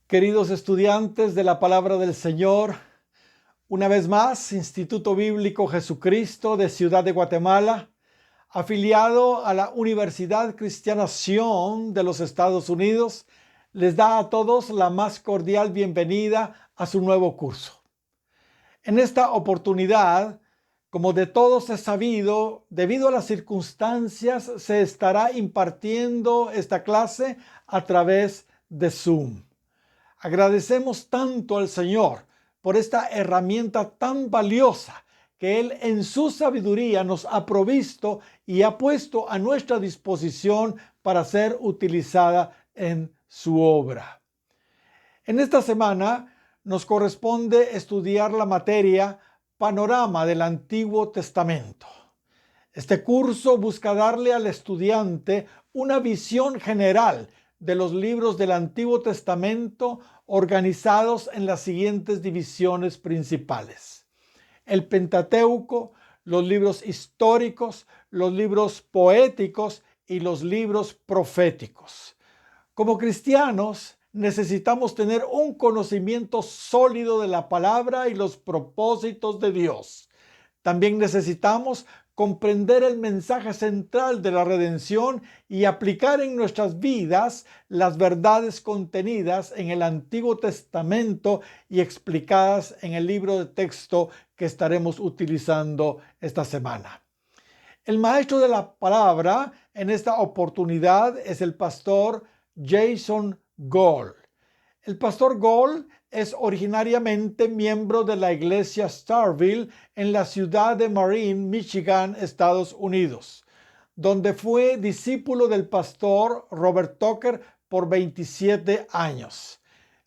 Queridos estudiantes de la palabra del Señor, una vez más, Instituto Bíblico Jesucristo de Ciudad de Guatemala, afiliado a la Universidad Cristiana Sion de los Estados Unidos, les da a todos la más cordial bienvenida a su nuevo curso. En esta oportunidad, como de todos es sabido, debido a las circunstancias, se estará impartiendo esta clase a través de Zoom. Agradecemos tanto al Señor por esta herramienta tan valiosa que Él en su sabiduría nos ha provisto y ha puesto a nuestra disposición para ser utilizada en su obra. En esta semana nos corresponde estudiar la materia Panorama del Antiguo Testamento. Este curso busca darle al estudiante una visión general de los libros del Antiguo Testamento organizados en las siguientes divisiones principales: el Pentateuco, los libros históricos, los libros poéticos y los libros proféticos. Como cristianos, necesitamos tener un conocimiento sólido de la palabra y los propósitos de Dios. También necesitamos comprender el mensaje central de la redención y aplicar en nuestras vidas las verdades contenidas en el Antiguo Testamento y explicadas en el libro de texto que estaremos utilizando esta semana. El maestro de la palabra en esta oportunidad es el pastor Jason Goll. El pastor Goll es originariamente miembro de la iglesia Starville en la ciudad de Marine, Michigan, Estados Unidos, donde fue discípulo del pastor Robert Tucker por 27 años.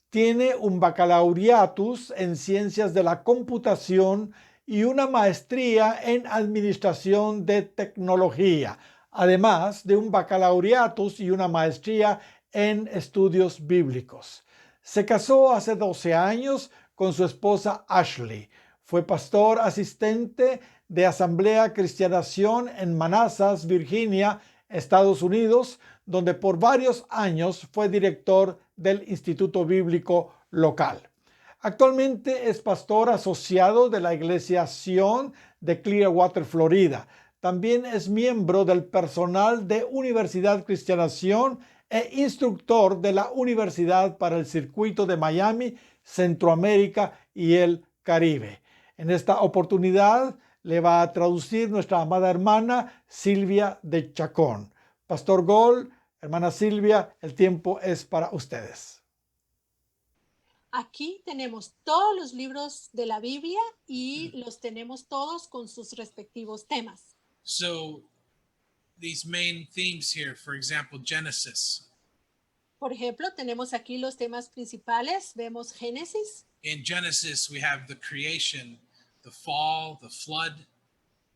Tiene un baccalaureatus en ciencias de la computación y una maestría en administración de tecnología, además de un baccalaureatus y una maestría en estudios bíblicos. Se casó hace 12 años con su esposa Ashley. Fue pastor asistente de Asamblea Cristianación en Manassas, Virginia, Estados Unidos, donde por varios años fue director del Instituto Bíblico local. Actualmente es pastor asociado de la Iglesia Sion de Clearwater, Florida. También es miembro del personal de Universidad Cristiana Sion e instructor de la Universidad para el Circuito de Miami, Centroamérica y el Caribe. En esta oportunidad le va a traducir nuestra amada hermana Silvia de Chacón. Pastor Goll, hermana Silvia, el tiempo es para ustedes. Aquí tenemos todos los libros de la Biblia y los tenemos todos con sus respectivos temas. So these main themes here, for example, Genesis. Por ejemplo, tenemos aquí los temas principales. Vemos Génesis. In Genesis, we have the creation, the fall, the flood,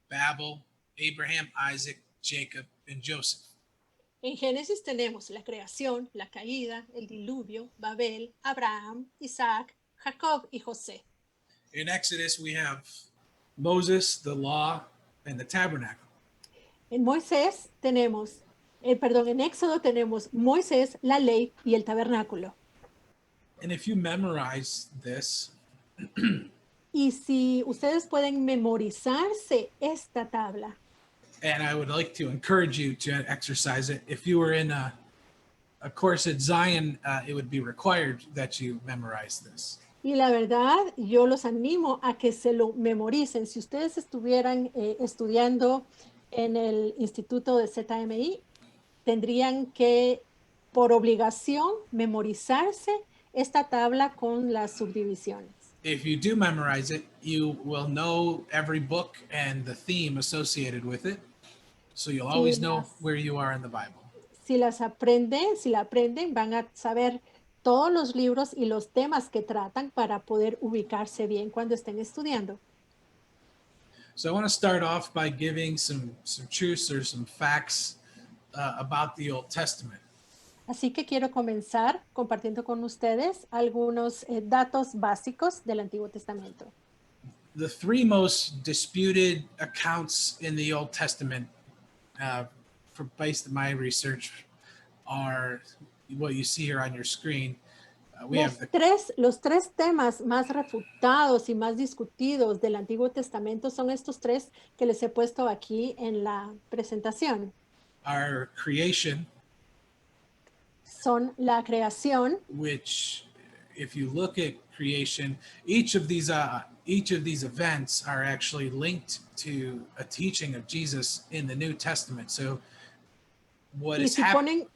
Babel, Abraham, Isaac, Jacob, and Joseph. En Génesis tenemos la creación, la caída, el diluvio, Babel, Abraham, Isaac, Jacob y José. In Exodus, we have Moses, the law, and the tabernacle. En Moisés tenemos, en Éxodo tenemos Moisés, la ley y el tabernáculo. And if you memorize this, Y si ustedes pueden memorizarse esta tabla, and I would like to encourage you to exercise it. If you were in a course at Zion, it would be required that you memorize this. y la verdad, yo los animo a que se lo memoricen. Si ustedes estuvieran estudiando en el Instituto de ZMI, tendrían que, por obligación, memorizarse esta tabla con las subdivisiones. If you do memorize it, you will know every book and the theme associated with it. So you'll always know where you are in the Bible. Si la aprenden, van a saber todos los libros y los temas que tratan para poder ubicarse bien cuando estén estudiando. So I want to start off by giving some truths or some facts about the Old Testament. Así que quiero comenzar compartiendo con ustedes algunos datos básicos del Antiguo Testamento. The three most disputed accounts in the Old Testament, based on my research, are what you see here on your screen. We have the Los tres temas más refutados y más discutidos del Antiguo Testamento son estos tres que les he puesto aquí en la presentación. our creation, Son la creación, which, if you look at creation, each of these events are actually linked to a teaching of Jesus in the New Testament. So what y is si happening?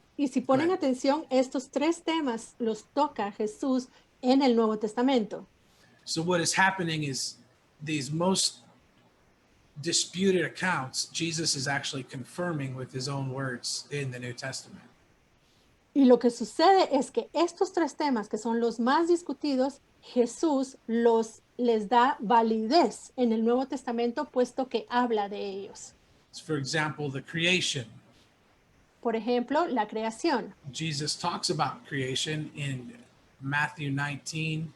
ponen ahead. atención, estos tres temas los toca Jesús en el Nuevo Testamento. So what is happening is these most disputed accounts, Jesus is actually confirming with his own words in the New Testament. Y lo que sucede es que estos tres temas, que son los más discutidos, Jesús les da validez en el Nuevo Testamento, puesto que habla de ellos. So for example, the creation. Por ejemplo, la creación. Jesus talks about creation in Matthew 19,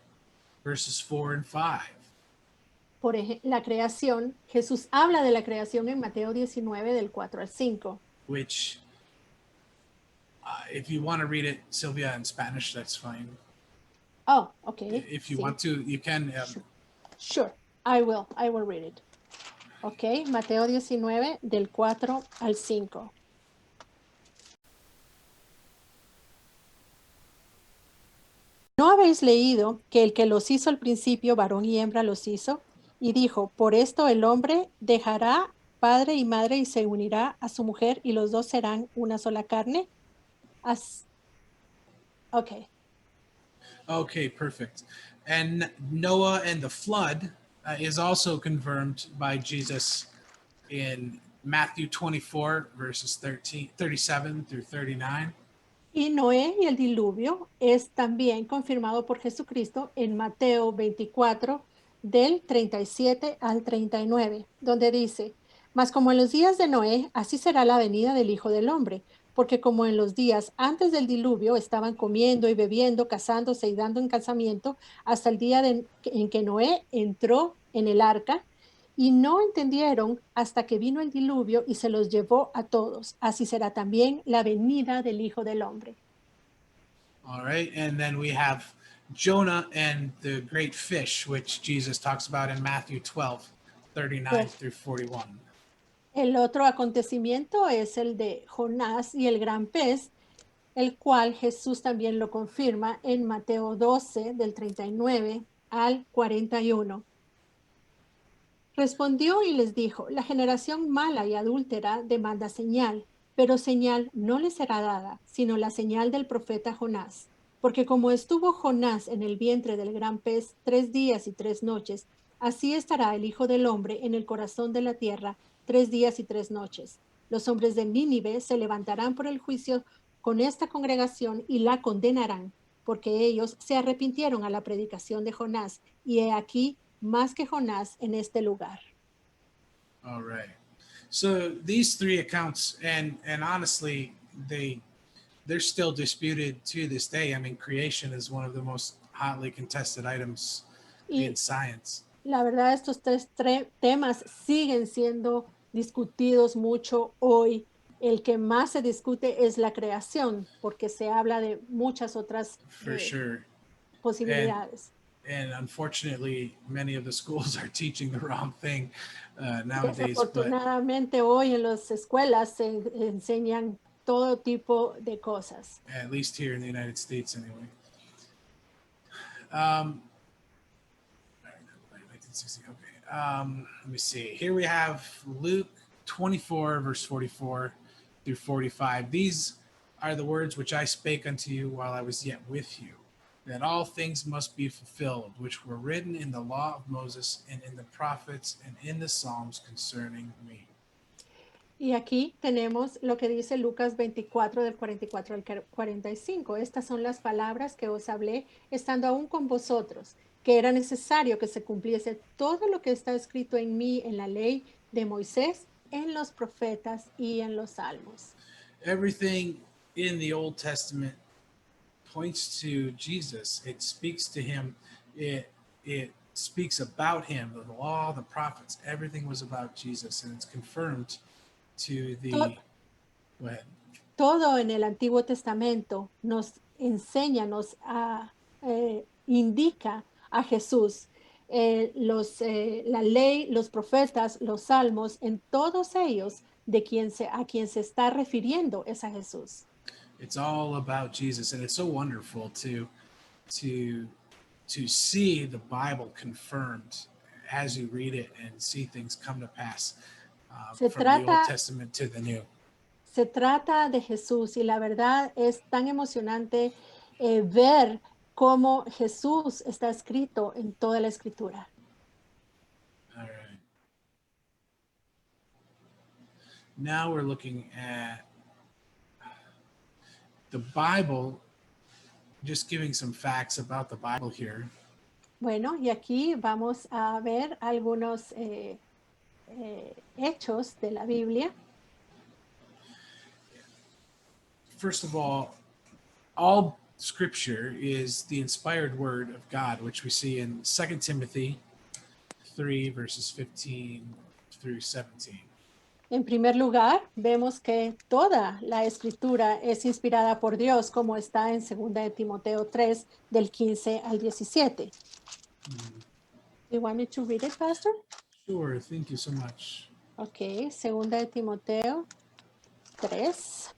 verses 4 and 5. La creación, Jesús habla de la creación en Mateo 19, del 4 al 5. Which, if you want to read it, Sylvia, in Spanish, that's fine. Oh, okay. If you Sí. want to, you can. Sure, I will read it. Ok, Mateo 19, del 4 al 5. ¿No habéis leído que el que los hizo al principio, varón y hembra los hizo? Y dijo, por esto el hombre dejará padre y madre y se unirá a su mujer y los dos serán una sola carne. Okay. Okay, perfect. And Noah and the flood is also confirmed by Jesus in Matthew 24, verses 37 through 39. Y Noé y el diluvio es también confirmado por Jesucristo en Mateo 24, del 37 al 39, donde dice, mas como en los días de Noé, así será la venida del Hijo del Hombre, porque como en los días antes del diluvio estaban comiendo y bebiendo, casándose y dando en casamiento, hasta el día en que Noé entró en el arca, y no entendieron hasta que vino el diluvio y se los llevó a todos. Así será también la venida del Hijo del Hombre. All right. And then we have Jonah and the great fish, which Jesus talks about in Matthew 12, 39 Pues, through 41. el otro acontecimiento es el de Jonás y el gran pez, el cual Jesús también lo confirma en Mateo 12, del 39 al 41. Respondió y les dijo, la generación mala y adúltera demanda señal, pero señal no le será dada, sino la señal del profeta Jonás. Porque como estuvo Jonás en el vientre del gran pez 3 días y 3 noches, así estará el Hijo del Hombre en el corazón de la tierra 3 días y 3 noches. Los hombres de Nínive se levantarán por el juicio con esta congregación y la condenarán, porque ellos se arrepintieron a la predicación de Jonás, y he aquí más que Jonás en este lugar. All right. So these three accounts, and honestly, they're still disputed to this day. I mean, creation is one of the most hotly contested items in science. La verdad, estos tres temas siguen siendo discutidos mucho hoy. El que más se discute es la creación, porque se habla de muchas otras For sure. posibilidades. And unfortunately, many of the schools are teaching the wrong thing nowadays. Desafortunadamente, hoy en las escuelas se enseñan todo tipo de cosas. At least here in the United States, anyway. Let me see. Here we have Luke 24, verse 44 through 45. These are the words which I spake unto you while I was yet with you, that all things must be fulfilled, which were written in the law of Moses and in the prophets and in the Psalms concerning me. Y aquí tenemos lo que dice Lucas 24, del 44 al 45. Estas son las palabras que os hablé estando aún con vosotros, que era necesario que se cumpliese todo lo que está escrito en mí en la ley de Moisés, en los profetas y en los salmos. Everything in the Old Testament points to Jesus. It speaks to him. It speaks about him. The law, the prophets, everything was about Jesus, and it's confirmed to the. Todo en el Antiguo Testamento nos enseña, nos indica a Jesús. La ley, los profetas, los salmos, en todos ellos a quien se está refiriendo es a Jesús. It's all about Jesus, and it's so wonderful to to see the Bible confirmed as you read it and see things come to pass Se from the Old trata, Testament to the New. se trata de Jesús y la verdad es tan emocionante ver cómo Jesús está escrito en toda la escritura. All right. Now we're looking at the Bible, just giving some facts about the Bible here. Bueno, y aquí vamos a ver algunos hechos de la Biblia. First of all scripture is the inspired word of God, which we see in 2 Timothy 3, verses 15 through 17. En primer lugar, vemos que toda la escritura es inspirada por Dios, como está en 2 de Timoteo 3, del 15 al 17. Do you want me to read it, Pastor? Sure, thank you so much. Ok, 2 de Timoteo 3,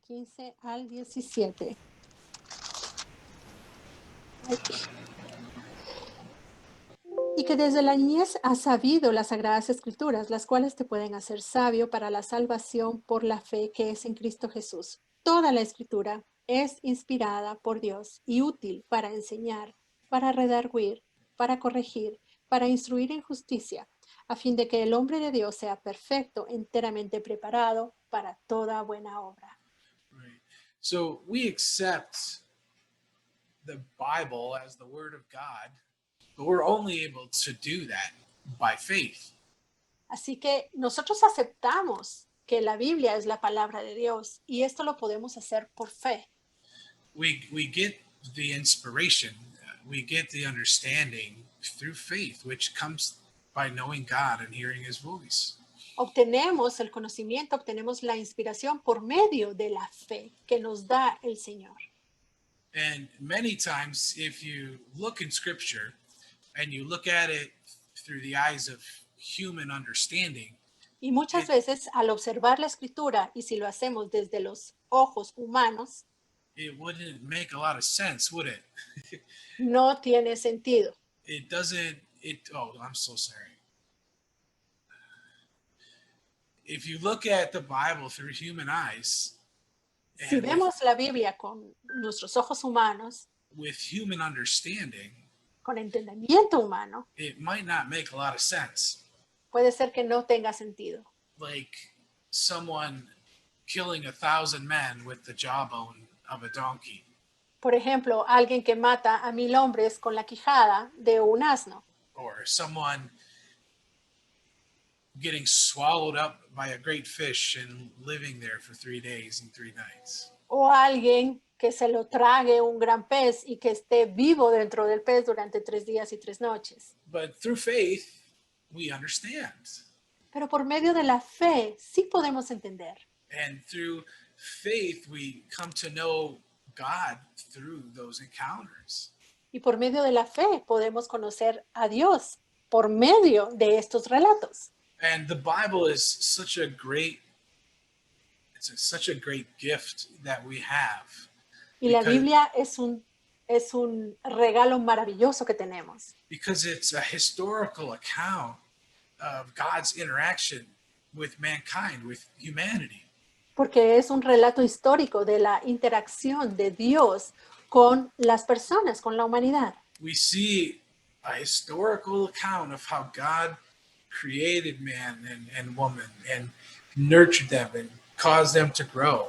15 al 17. Ay. Y que desde la niñez has sabido las sagradas escrituras, las cuales te pueden hacer sabio para la salvación por la fe que es en Cristo Jesús. Toda la escritura es inspirada por Dios y útil para enseñar, para redarguir, para corregir, para instruir en justicia, a fin de que el hombre de Dios sea perfecto, enteramente preparado para toda buena obra. Right. So we accept the Bible as the word of God, but we're only able to do that by faith. Así que nosotros aceptamos que la Biblia es la palabra de Dios y esto lo podemos hacer por fe. We get the inspiration, we get the understanding through faith, which comes by knowing God and hearing his voice. Obtenemos el conocimiento, obtenemos la inspiración por medio de la fe que nos da el Señor. And many times, if you look in scripture and you look at it through the eyes of human understanding, Y muchas veces al observar la escritura, y si lo hacemos desde los ojos humanos, it wouldn't make a lot of sense, would it? no tiene sentido. It doesn't, oh, I'm so sorry. If you look at the Bible through human eyes, Si and vemos la Biblia con nuestros ojos humanos, with human understanding, con entendimiento humano, it might not make a lot of sense. puede ser que no tenga sentido. Like someone killing 1,000 men with the jawbone of a donkey, Por ejemplo, alguien que mata a 1000 hombres con la quijada de un asno. or someone getting swallowed up by a great fish and living there for 3 days and 3 nights. O alguien que se lo trague un gran pez y que esté vivo dentro del pez durante 3 días y 3 noches. But through faith, we understand. Pero por medio de la fe sí podemos entender. And through faith, we come to know God through those encounters. Y por medio de la fe podemos conocer a Dios por medio de estos relatos. And the Bible is such a great, such a great gift that we have. Y la Because- Biblia es un regalo maravilloso que tenemos. Because it's a historical account of God's interaction with mankind, with humanity. Porque es un relato histórico de la interacción de Dios con las personas, con la humanidad. We see a historical account of how God created man and woman and nurtured them and caused them to grow.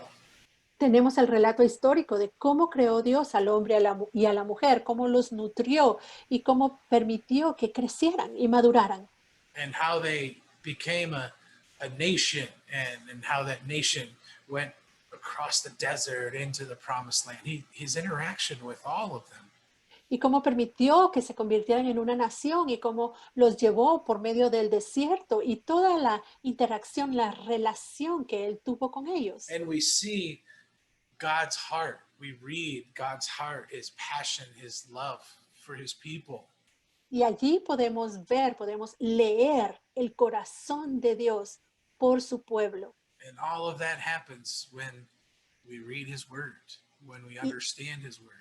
Tenemos el relato histórico de cómo creó Dios al hombre y a la mujer, cómo los nutrió y cómo permitió que crecieran y maduraran. And how they became a nation and how that nation went across the desert into the promised land. His interaction with all of them. Y cómo permitió que se convirtieran en una nación y cómo los llevó por medio del desierto y toda la interacción, la relación que él tuvo con ellos. And we see God's heart we read God's heart, his passion, his love for his people. Y allí podemos ver, podemos leer el corazón de Dios por su pueblo. And all of that happens when we read his word, when we understand his word.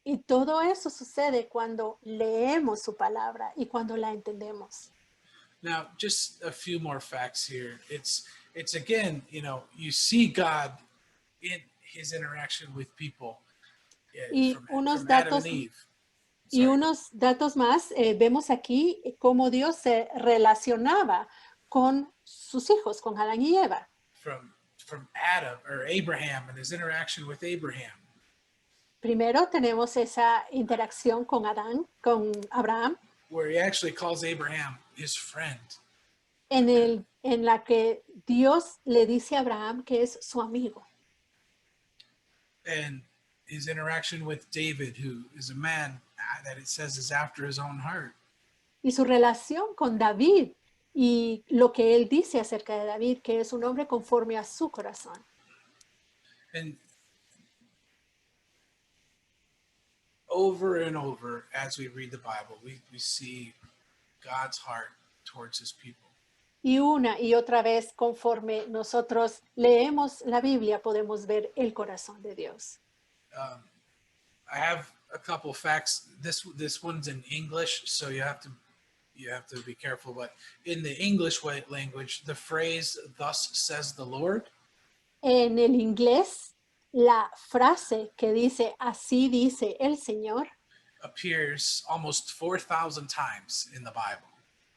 Y todo eso sucede cuando leemos su palabra y cuando la entendemos. Now, just a few more facts here. It's again, you see God in his interaction with people Y from unos Adam datos and Eve. Y Sorry. unos datos más, vemos aquí cómo Dios se relacionaba con sus hijos, con Adán y Eva. From Adam or Abraham and his interaction with Abraham. Primero tenemos esa interacción con Abraham, Where he actually calls Abraham his friend. en la que Dios le dice a Abraham que es su amigo. And his interaction with David, who is a man that it says is after his own heart. Y su relación con David y lo que él dice acerca de David, que es un hombre conforme a su corazón. And over and over, as we read the Bible, we see God's heart towards his people. Y una y otra vez, conforme nosotros leemos la Biblia, podemos ver el corazón de Dios. I have a couple facts. This one's in English, so you have to be careful. But in the English language, the phrase "Thus says the Lord" En el inglés, la frase que dice así dice el Señor appears almost 4,000 times in the Bible,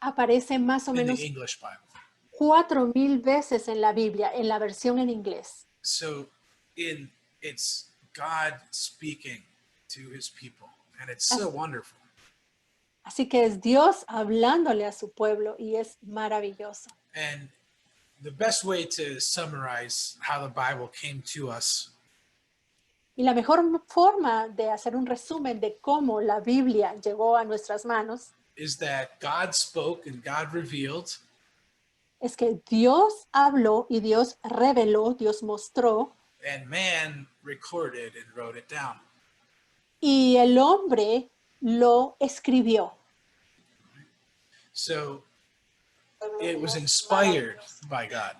aparece más o in menos the English Bible. 4,000 veces en la Biblia, en la versión en inglés. So it's God speaking to his people, and it's so wonderful. Así que es Dios hablándole a su pueblo y es maravilloso. And the best way to summarize how the Bible came to us Y la mejor forma de hacer un resumen de cómo la Biblia llegó a nuestras manos is that God spoke and God revealed, es que Dios habló y Dios reveló, Dios mostró, and man recorded and wrote it down. y el hombre lo escribió. So it was inspired by God.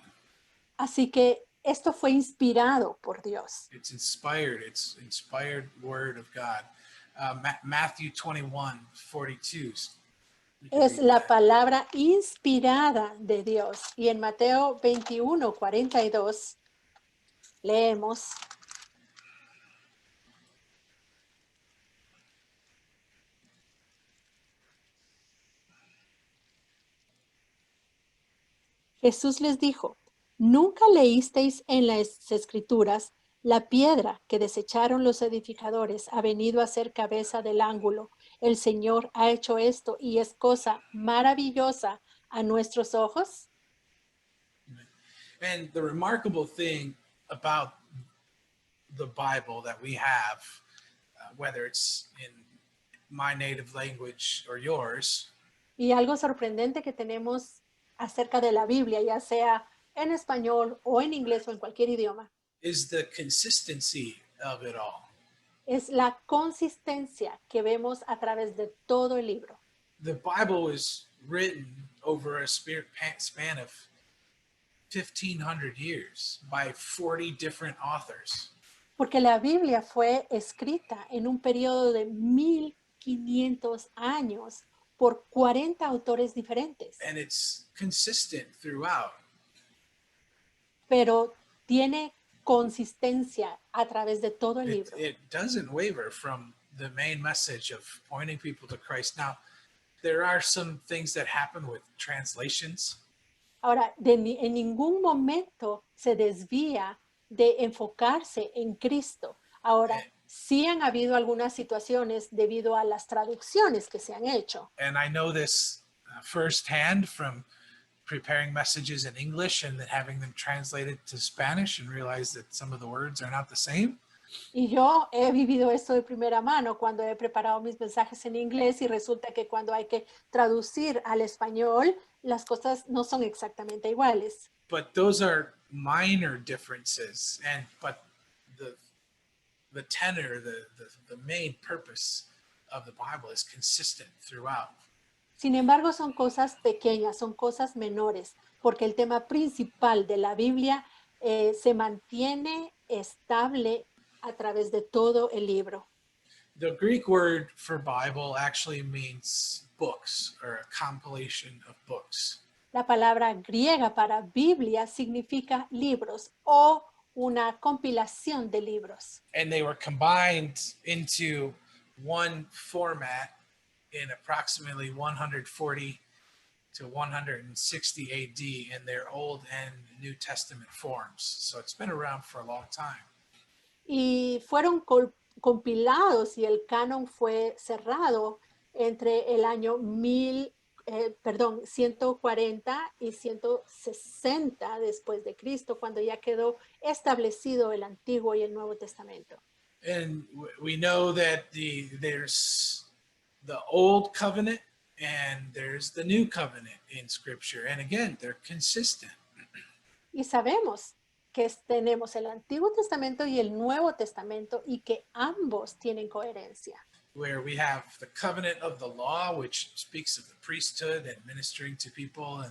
Así que esto fue inspirado por Dios. It's inspired word of God. Matthew 21:42. Es la palabra inspirada de Dios. Y en Mateo 21:42 leemos: Jesús les dijo: ¿Nunca leísteis en las Escrituras: la piedra que desecharon los edificadores ha venido a ser cabeza del ángulo? El Señor ha hecho esto y es cosa maravillosa a nuestros ojos. And the remarkable thing about the Bible that we have, whether it's in my native language or yours, Y algo sorprendente que tenemos acerca de la Biblia, ya sea en español o en inglés o en cualquier idioma, is the consistency of it all. es la consistencia que vemos a través de todo el libro. The Bible was written over a span of 1,500 years by 40 different authors. Porque la Biblia fue escrita en un periodo de 1500 años por 40 autores diferentes, And it's consistent throughout. pero tiene consistencia a través de todo el It, libro. it doesn't waver from the main message of pointing people to Christ. Now, there are some things that happen with translations. Ahora, en ningún momento se desvía de enfocarse en Cristo. Ahora, sí han habido algunas situaciones debido a las traducciones que se han hecho. And I know this firsthand from preparing messages in English and then having them translated to Spanish and realize that some of the words are not the same. Y yo he vivido esto de primera mano cuando he preparado mis mensajes en inglés y resulta que cuando hay que traducir al español, las cosas no son exactamente iguales. But those are minor differences. But the tenor, the main purpose of the Bible is consistent throughout. Sin embargo, son cosas pequeñas, son cosas menores, porque el tema principal de la Biblia se mantiene estable a través de todo el libro. The Greek word for Bible actually means books or a compilation of books. La palabra griega para Biblia significa libros o una compilación de libros. And they were combined into one format in approximately 140 to 160 AD in their Old and New Testament forms. So it's been around for a long time. Y fueron compilados y el canon fue cerrado entre el año 140 y 160 después de Cristo, cuando ya quedó establecido el Antiguo y el Nuevo Testamento. And we know that there's the Old Covenant and there's the New Covenant in Scripture. And again, they're consistent. Y sabemos que tenemos el Antiguo Testamento y el Nuevo Testamento y que ambos tienen coherencia. Where we have the covenant of the law, which speaks of the priesthood and ministering to people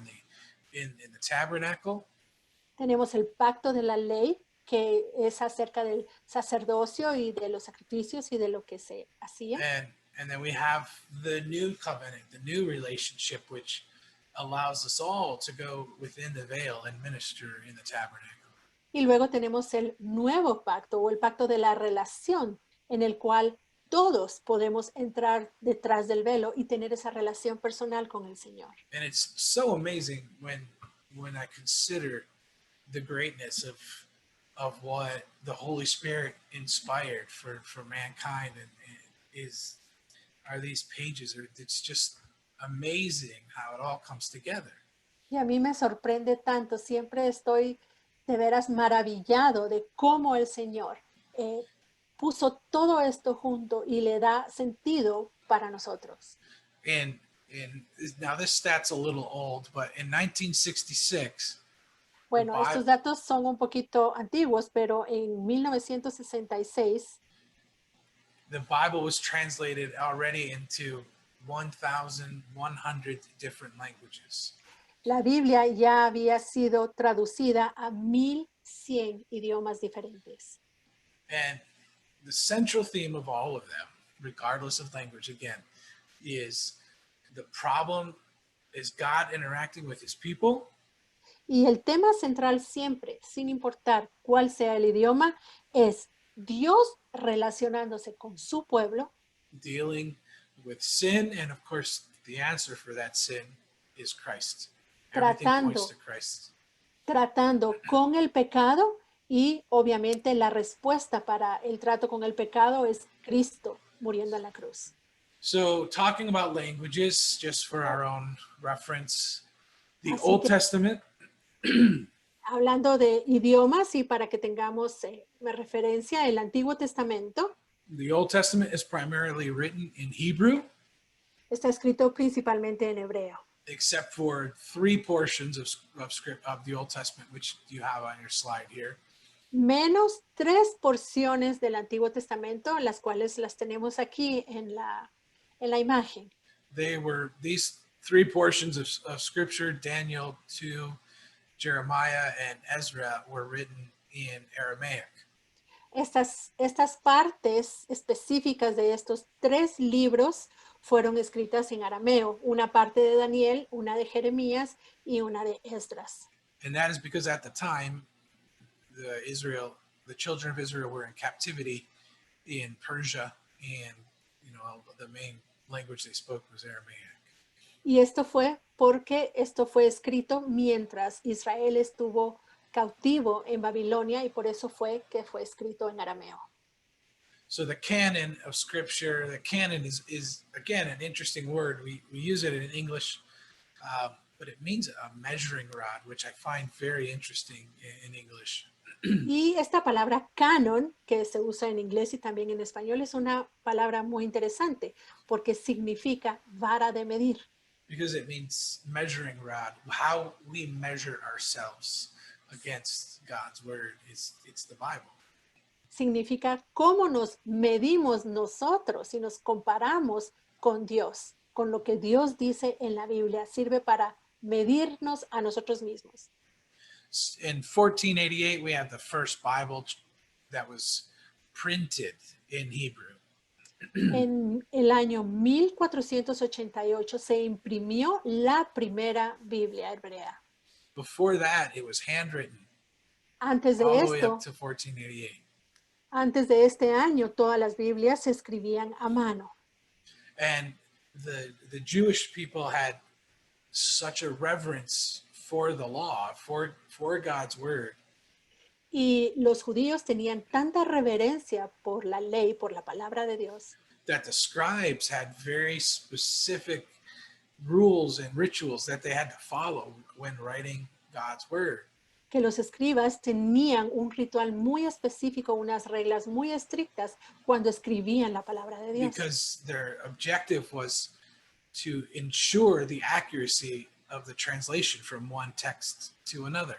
in the tabernacle. Tenemos el pacto de la ley, que es acerca del sacerdocio y de los sacrificios y de lo que se hacía. And then we have the new covenant, the new relationship, which allows us all to go within the veil and minister in the tabernacle. Y luego tenemos el nuevo pacto o el pacto de la relación, en el cual todos podemos entrar detrás del velo y tener esa relación personal con el Señor. And it's so amazing when I consider the greatness of what the Holy Spirit inspired for mankind and are these pages. It's just amazing how it all comes together. Y a mí me sorprende tanto, siempre estoy de veras maravillado de cómo el Señor puso todo esto junto y le da sentido para nosotros. And now this stat's a little old, but in 1966, Bueno, Bible- estos datos son un poquito antiguos, pero en 1966 the Bible was translated already into 1,100 different languages. la Biblia ya había sido traducida a 1100 idiomas diferentes. And the central theme of all of them, regardless of language, again, is the problem is God interacting with his people, Y el tema central siempre, sin importar cuál sea el idioma, es Dios relacionándose con su pueblo, dealing with sin, and of course, the answer for that sin is Christ. Everything points to Christ. tratando con el pecado y obviamente la respuesta para el trato con el pecado es Cristo muriendo en la cruz. So, talking about languages, just for our own reference, the Así Old que- Testament Hablando de idiomas y para que tengamos referencia, el Antiguo Testamento The Old Testament is primarily written in Hebrew, está escrito principalmente en hebreo, except for three portions of script of the Old Testament, which you have on your slide here. menos 3 porciones del Antiguo Testamento, las cuales las tenemos aquí en la imagen. These three portions of scripture, Daniel 2, Jeremiah, and Ezra, were written in Aramaic. Estas partes específicas de estos 3 libros fueron escritas en arameo, una parte de Daniel, una de Jeremías y una de Esdras. And that is because at the time, the children of Israel were in captivity in Persia, and the main language they spoke was Aramaic. Y esto fue porque esto fue escrito mientras Israel estuvo cautivo en Babilonia y por eso fue que fue escrito en arameo. So the canon of scripture, the canon is again an interesting word. We use it in English, but it means a measuring rod, which I find very interesting in English. Y esta palabra canon, que se usa en inglés y también en español, es una palabra muy interesante porque significa vara de medir. Because it means measuring rod, how we measure ourselves against God's word. It's the Bible. significa cómo nos medimos nosotros y nos comparamos con Dios, con lo que Dios dice en la Biblia. Sirve para medirnos a nosotros mismos. In 1488, we have the first Bible that was printed in Hebrew. En el año 1488 se imprimió la primera Biblia hebrea. Before that, it was handwritten Antes de all the way up esto, to 1488. antes de este año, todas las Biblias se escribían a mano. And the Jewish people had such a reverence for the law, for God's word, Y los judíos tenían tanta reverencia por la ley, por la palabra de Dios, that the scribes had very specific rules and rituals that they had to follow when writing God's word. que los escribas tenían un ritual muy específico, unas reglas muy estrictas cuando escribían la palabra de Dios. Because their objective was to ensure the accuracy of the translation from one text to another.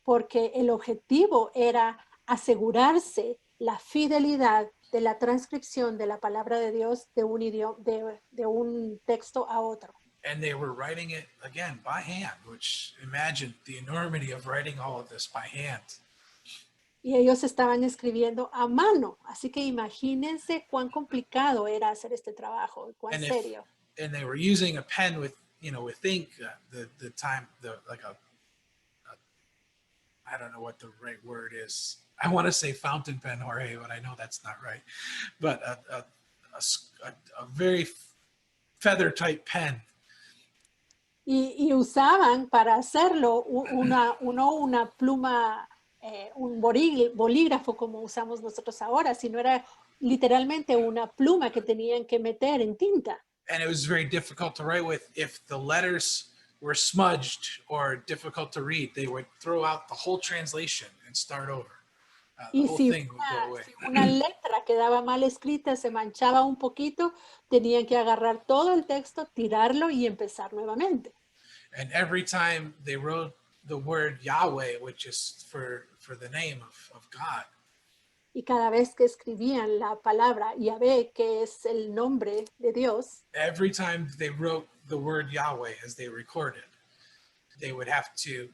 Porque el objetivo era asegurarse la fidelidad de la transcripción de la palabra de Dios de un idioma, de un texto a otro. And they were writing it again by hand, which imagine the enormity of writing all of this by hand. Y ellos estaban escribiendo a mano, así que imagínense cuán complicado era hacer este trabajo, cuán And serio. and they were using a pen with, with ink, the time, like I don't know what the right word is. I want to say fountain pen, Jorge, but I know that's not right. But a very feather type pen. Y usaban para hacerlo una pluma, un bolígrafo como usamos nosotros ahora, sino era literalmente una pluma que tenían que meter en tinta. And it was very difficult to write with. If the letters were smudged or difficult to read, they would throw out the whole translation and start over. The Y whole si thing would go away. una letra quedaba mal escrita, se manchaba un poquito, tenían que agarrar todo el texto, tirarlo y empezar nuevamente. And every time they wrote the word Yahweh, which is for the name of God, Y cada vez que escribían la palabra Yahvé, que es el nombre de Dios, every time they wrote the word Yahweh as they recorded, they would have to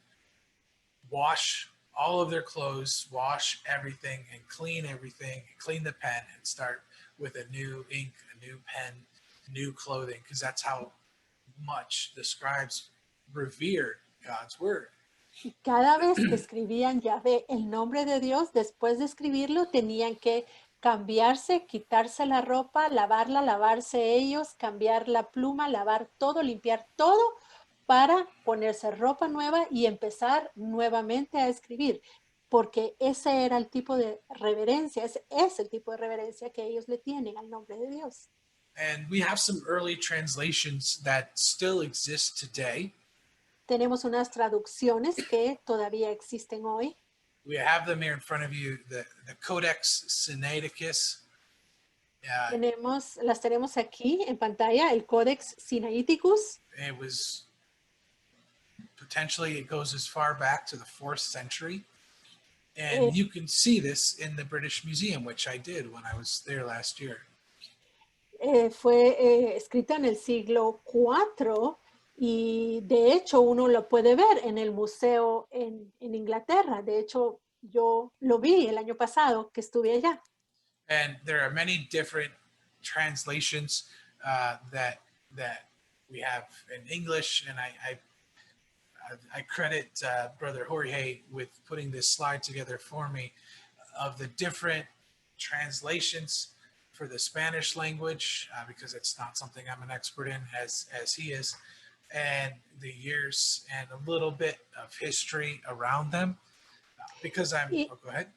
wash all of their clothes, wash everything, and clean everything, and clean the pen, and start with a new ink, a new pen, new clothing, because that's how much the scribes revered God's word. y cada vez que escribían Yahvé, el nombre de Dios, después de escribirlo, tenían que cambiarse, quitarse la ropa, lavarla, lavarse ellos, cambiar la pluma, lavar todo, limpiar todo para ponerse ropa nueva y empezar nuevamente a escribir, porque ese era el tipo de reverencia, ese es el tipo de reverencia que ellos le tienen al nombre de Dios. And we have some early translations that still exist today. Tenemos unas traducciones que todavía existen hoy. We have them here in front of you, the Codex Sinaiticus. Las tenemos aquí en pantalla, el Codex Sinaiticus. It was potentially, it goes as far back to the 4th century. And you can see this in the British Museum, which I did when I was there last year. Fue escrita en el siglo IV y de hecho uno lo puede ver en el museo en Inglaterra. De hecho, yo lo vi el año pasado que estuve allá. And there are many different translations that we have in English, and I credit Brother Jorge with putting this slide together for me of the different translations for the Spanish language, because it's not something I'm an expert in as he is, and the years and a little bit of history around them, because go ahead.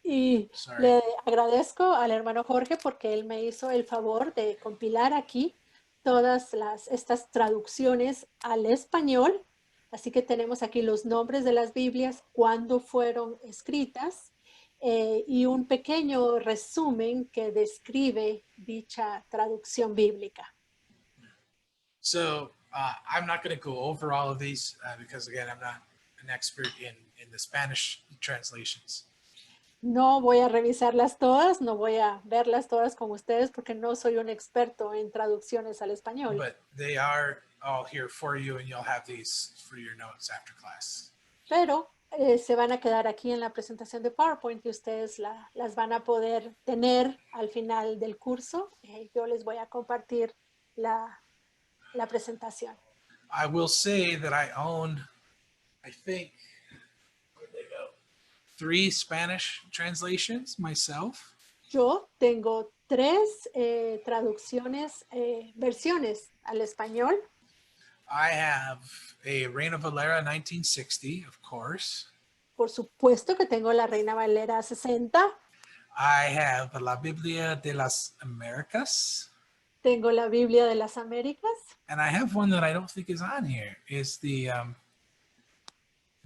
Y Sorry. le agradezco al hermano Jorge porque él me hizo el favor de compilar aquí todas estas traducciones al español. Así que tenemos aquí los nombres de las Biblias, cuándo fueron escritas, y un pequeño resumen que describe dicha traducción bíblica. So I'm not going to go over all of these because, again, I'm not an expert in the Spanish translations. No voy a revisarlas todas, no voy a verlas todas con ustedes porque no soy un experto en traducciones al español, but they are all here for you, and you'll have these for your notes after class. pero se van a quedar aquí en la presentación de PowerPoint y ustedes las van a poder tener al final del curso. Yo les voy a compartir la presentación. I will say that I own, I think, where'd they go? 3 Spanish translations myself. Yo tengo 3 traducciones, versiones al español. I have a Reina Valera 1960, of course. Por supuesto que tengo la Reina Valera 60. I have La Biblia de las Americas. Tengo la Biblia de las Américas. And I have one that I don't think is on here. It's the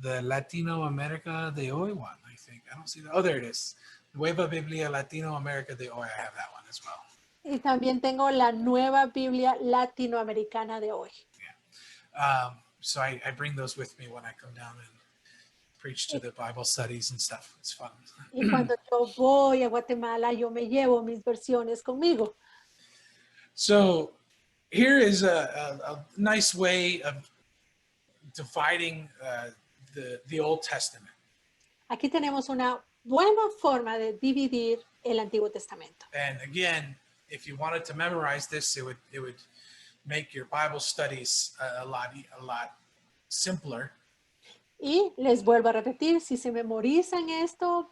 Latino America de Hoy one, I think. I don't see that. Oh, there it is. Nueva Biblia Latino America de Hoy. I have that one as well. Y también tengo la nueva Biblia latinoamericana de hoy. So I bring those with me when I come down and preach to the Bible studies and stuff. It's fun. Y cuando yo voy a Guatemala, yo me llevo mis versiones conmigo. So here is a nice way of dividing the Old Testament. Aquí tenemos una buena forma de dividir el Antiguo Testamento. And again, if you wanted to memorize this, it would make your Bible studies a lot simpler. Y les vuelvo a repetir, si se memorizan esto,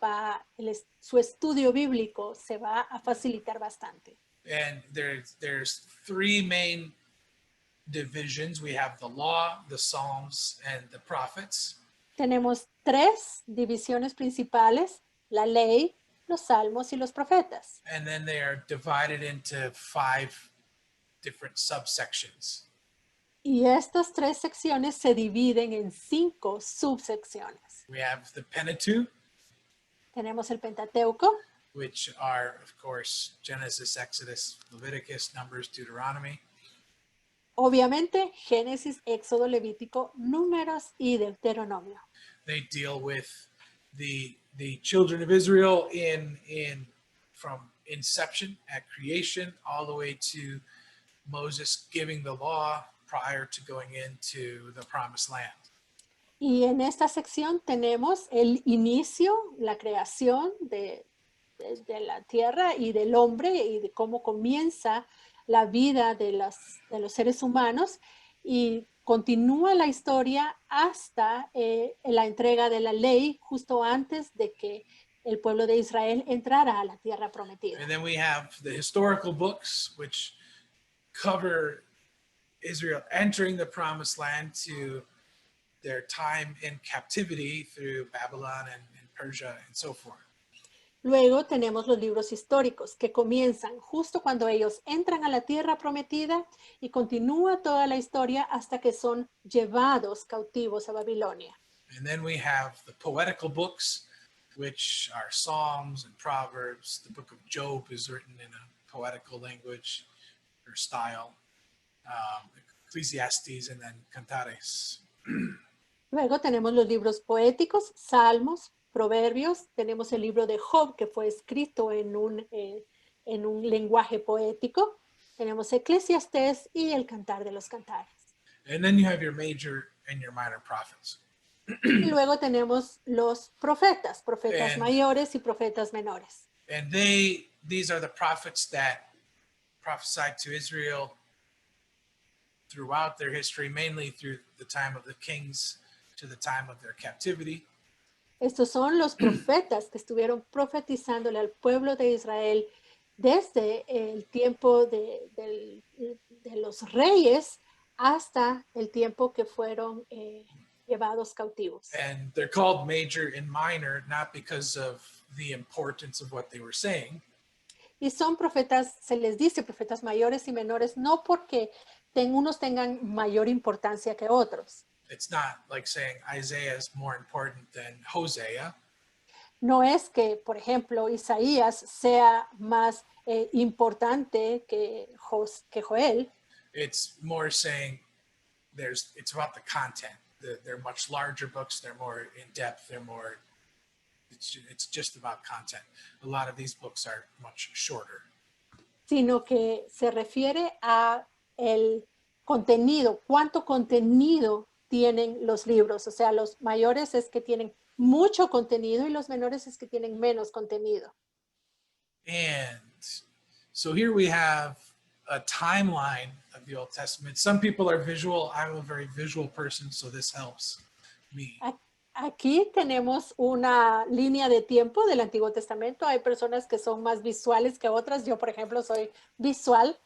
su estudio bíblico se va a facilitar bastante. And there's 3 main divisions. We have the law, the Psalms, and the prophets. Tenemos 3 divisiones principales, la ley, los salmos y los profetas. And then they are divided into 5 different subsections. Y estas 3 secciones se dividen en 5 subsecciones. We have the Pentateuch, Tenemos el Pentateuco, which are, of course, Genesis, Exodus, Leviticus, Numbers, Deuteronomy. obviamente Génesis, Éxodo, Levítico, Números y Deuteronomio. They deal with the children of Israel from inception at creation all the way to Moses giving the law prior to going into the promised land. Y en esta sección tenemos el inicio, la creación de la tierra y del hombre y de cómo comienza la vida de los seres humanos y continúa la historia hasta la entrega de la ley justo antes de que el pueblo de Israel entrara a la tierra prometida. And then we have the historical books, which cover Israel entering the promised land to their time in captivity through Babylon and Persia and so forth. Luego tenemos los libros históricos que comienzan justo cuando ellos entran a la tierra prometida y continúa toda la historia hasta que son llevados cautivos a Babilonia. And then we have the poetical books, which are Psalms and Proverbs. The book of Job is written in a poetical language or style. Ecclesiastes and then Cantares. Luego tenemos los libros poéticos, Salmos, Proverbios. Tenemos el libro de Job que fue escrito en un lenguaje poético. Tenemos Eclesiastés y el Cantar de los Cantares. And then you have your major and your minor prophets. Y luego tenemos los profetas And- mayores y profetas menores. And these are the prophets that prophesied to Israel throughout their history, mainly through the time of the kings to the time of their captivity. Estos son los profetas que estuvieron profetizándole al pueblo de Israel desde el tiempo de los reyes hasta el tiempo que fueron llevados cautivos. And they're called major and minor, not because of the importance of what they were saying, Y son profetas, se les dice profetas mayores y menores, no porque unos tengan mayor importancia que otros. it's not like saying Isaiah is more important than Hosea. No es que, por ejemplo, Isaías sea más importante que Joel, It's more saying it's about the content. They're much larger books. They're more in depth. it's just about content. A lot of these books are much shorter. sino que se refiere a el contenido, cuánto contenido tienen los libros. O sea, los mayores es que tienen mucho contenido y los menores es que tienen menos contenido. And so here we have a timeline of the Old Testament. Some people are visual. I'm a very visual person, so this helps me. Aquí tenemos una línea de tiempo del Antiguo Testamento. Hay personas que son más visuales que otras. Yo, por ejemplo, soy visual.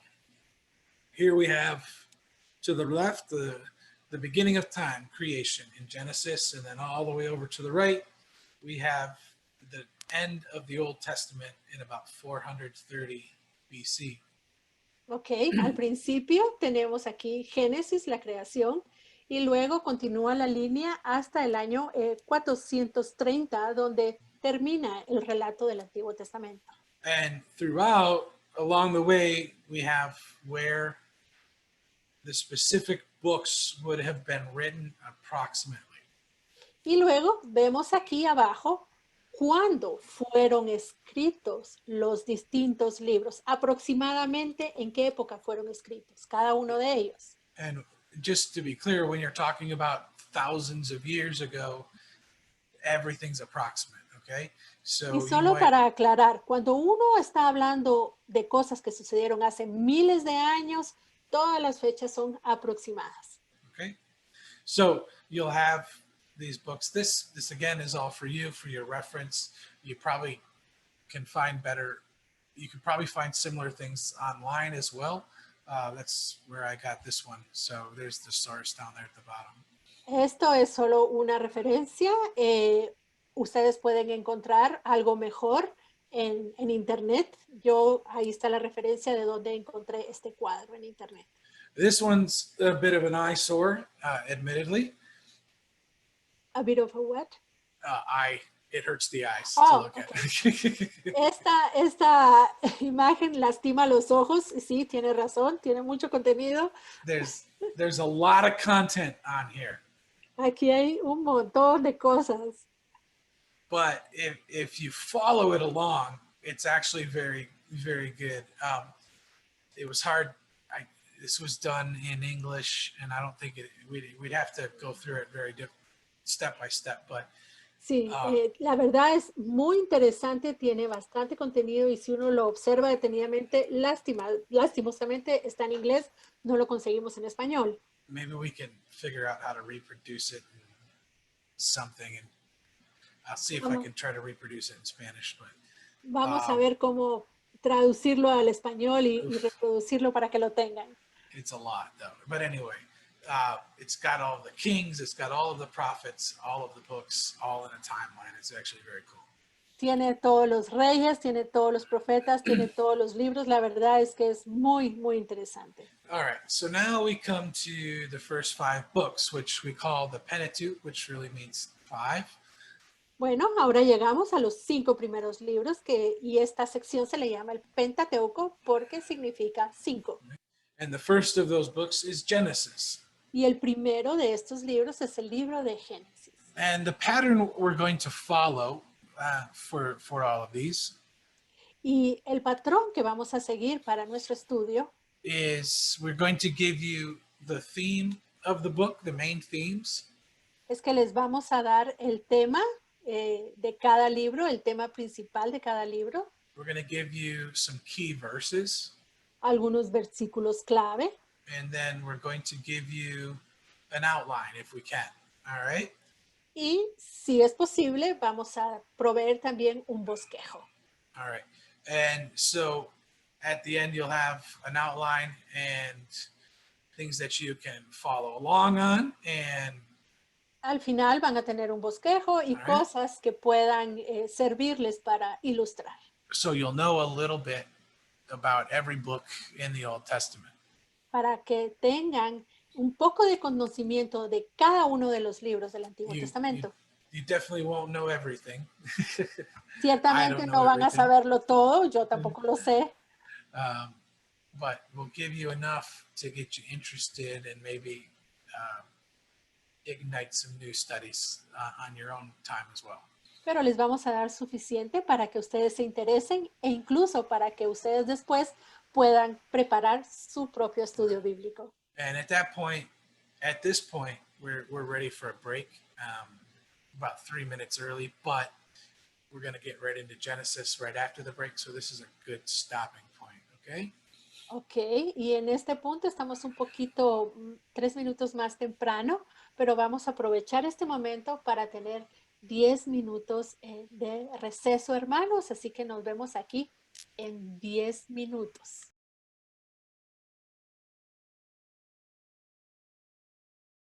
Here we have to the left the beginning of time, creation in Genesis, and then all the way over to the right, we have the end of the Old Testament in about 430 BC. Ok, al principio tenemos aquí Génesis, la creación, y luego continúa la línea hasta el año 430, donde termina el relato del Antiguo Testamento. And throughout, along the way, we have where the specific books would have been written approximately. Y luego vemos aquí abajo cuándo fueron escritos los distintos libros, aproximadamente en qué época fueron escritos, cada uno de ellos. And just to be clear, when you're talking about thousands of years ago, everything's approximate, okay? So Y solo para aclarar, cuando uno está hablando de cosas que sucedieron hace miles de años, todas las fechas son aproximadas. okay? So you'll have these books. This again is all for you, for your reference. You probably can find better. You can probably find similar things online as well. That's where I got this one. So there's the source down there at the bottom. Esto es solo una referencia. Ustedes pueden encontrar algo mejor en internet. Ahí está la referencia de donde encontré este cuadro en internet. This one's a bit of an eyesore, admittedly. A bit of a what? It hurts the eyes Oh, to look okay. at. Esta imagen lastima los ojos. Sí, tiene razón, tiene mucho contenido. There's a lot of content on here. Aquí hay un montón de cosas. But if you follow it along, it's actually very, very good. It was hard. This was done in English, and I don't think we'd have to go through it very step by step. But sí, la verdad es muy interesante, tiene bastante contenido y si uno lo observa detenidamente, lastimosamente está en inglés, no lo conseguimos en español. Maybe we can figure out how to reproduce it in something, and I'll see if I can try to reproduce it in Spanish. But vamos a ver cómo traducirlo al español y reproducirlo para que lo tengan. It's a lot, though. But anyway, it's got all of the kings, it's got all of the prophets, all of the books, all in a timeline. It's actually very cool. Tiene todos los reyes, tiene todos los profetas, tiene todos los libros. La verdad es que es muy, muy interesante. All right, so now we come to the first 5 books, which we call the Pentateuch, which really means 5. Bueno, ahora llegamos a los 5 primeros libros y esta sección se le llama el Pentateuco porque significa 5. And the first of those books is Genesis. Y el primero de estos libros es el libro de Génesis. And the pattern we're going to follow for all of these y el patrón que vamos a seguir para nuestro estudio is we're going to give you the theme of the book, the main themes. Es que les vamos a dar el tema de cada libro, el tema principal de cada libro. We're going to give you some key verses. Algunos versículos clave. And then we're going to give you an outline if we can. All right? Y si es posible, vamos a proveer también un bosquejo. All right. And so at the end, you'll have an outline and things that you can follow along on. And al final van a tener un bosquejo y cosas que puedan servirles para ilustrar. So you'll know a little bit about every book in the Old Testament. Para que tengan un poco de conocimiento de cada uno de los libros del Antiguo Testamento. You definitely won't know everything. Ciertamente no van a saberlo todo, yo tampoco lo sé. But we'll give you enough to get you interested and maybe ignite some new studies on your own time as well. pero les vamos a dar suficiente para que ustedes se interesen e incluso para que ustedes después puedan preparar su propio estudio bíblico. And at this point, we're ready for a break, about 3 minutes early, but we're going to get right into Genesis right after the break. So this is a good stopping point, okay? Ok, y en este punto estamos un poquito, 3 minutos más temprano, pero vamos a aprovechar este momento para tener 10 minutos de receso, hermanos. Así que nos vemos aquí en 10 minutos.